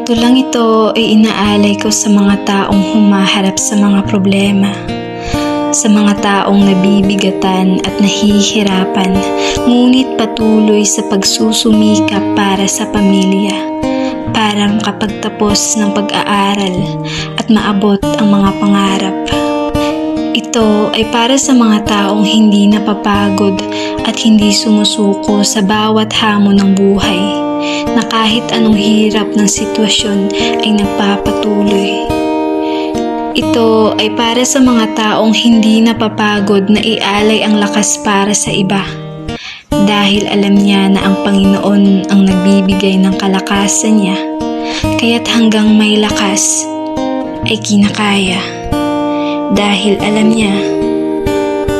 Tulang ito ay inaalay ko sa mga taong humaharap sa mga problema, sa mga taong nabibigatan at nahihirapan, ngunit patuloy sa pagsusumikap para sa pamilya, para makapagtapos ng pag-aaral at maabot ang mga pangarap. Ito ay para sa mga taong hindi napapagod at hindi sumusuko sa bawat hamon ng buhay, na kahit anong hirap ng sitwasyon ay nagpapatuloy. Ito ay para sa mga taong hindi napapagod na ialay ang lakas para sa iba, dahil alam niya na ang Panginoon ang nagbibigay ng kalakasan niya, kaya't hanggang may lakas ay kinakaya, dahil alam niya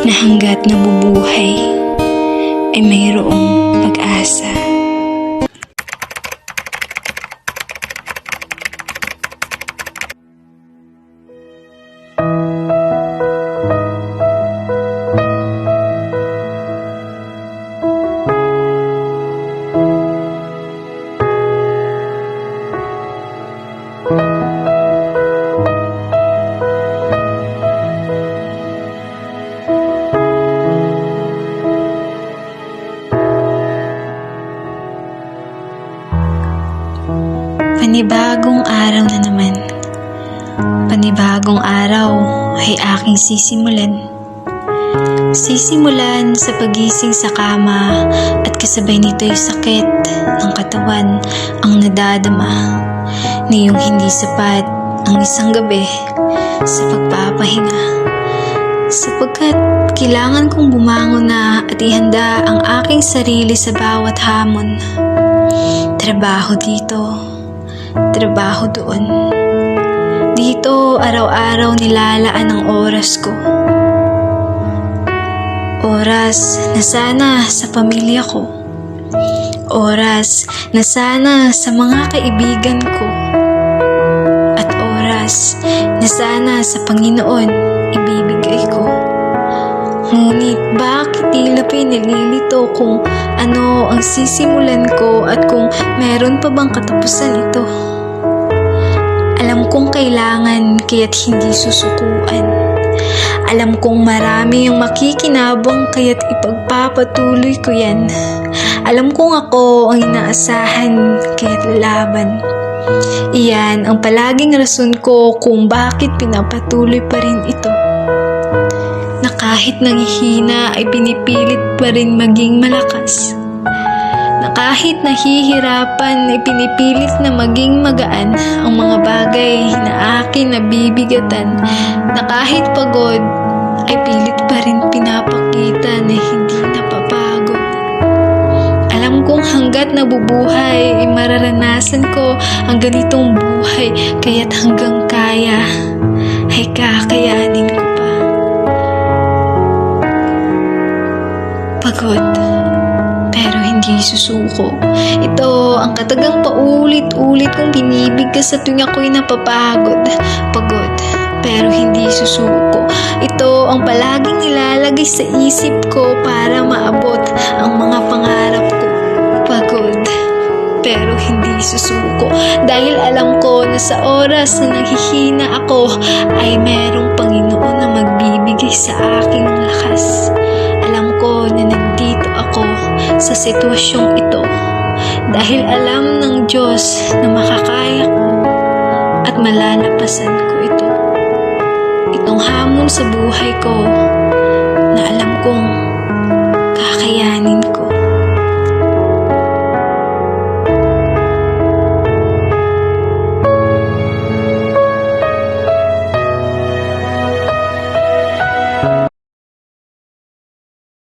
na hanggat nabubuhay ay mayroong pag-asa. Panibagong araw na naman. Panibagong araw ay aking sisimulan. Sisimulan sa pagising sa kama at kasabay nito'y sakit ng katawan ang nadadama, na yung hindi sapat ang isang gabi sa pagpapahinga. Sapagkat kailangan kong bumangon na at ihanda ang aking sarili sa bawat hamon. Trabaho dito, trabaho doon. Dito araw-araw nilalaan ang oras ko. Oras na sana sa pamilya ko. Oras na sana sa mga kaibigan ko. At oras na sana sa Panginoon ibibigay ko. Ngunit bakit tila pinalilito kung ano ang sisimulan ko at kung meron pa bang katapusan ito? Alam kong kailangan kaya't hindi susukuan. Alam kong marami yung makikinabang kaya't ipagpapatuloy ko yan. Alam kong ako ang inaasahan kaya't lalaban. Iyan ang palaging rason ko kung bakit pinapatuloy pa rin ito. Na kahit nanghihina ay pinipilit pa rin maging malakas. Na kahit nahihirapan ay pinipilit na maging magaan ang mga bagay na akin nabibigatan. Na kahit pagod ay pilit pa rin pinapakita na hindi napapagod. Alam kong hanggat nabubuhay ay mararanasan ko ang ganitong buhay, kaya't hanggang kaya ay kakayanin ko pa. Pagod, pero hindi susuko. Ito ang katagang paulit-ulit kong binibigkas sa tuwing ako'y napapagod. Pagod, pero hindi susuko. Ito ang palaging nilalagay sa isip ko para maabot ang mga pangarap ko. Pagod, pero hindi susuko. Dahil alam ko na sa oras na nanghihina ako ay merong Panginoon na magbibigay sa akin ng lakas. Alam ko na nandito ako sa sitwasyong ito dahil alam ng Diyos na makakaya ko at malalapasan ko ito. Itong hamon sa buhay ko na alam kong kakayanin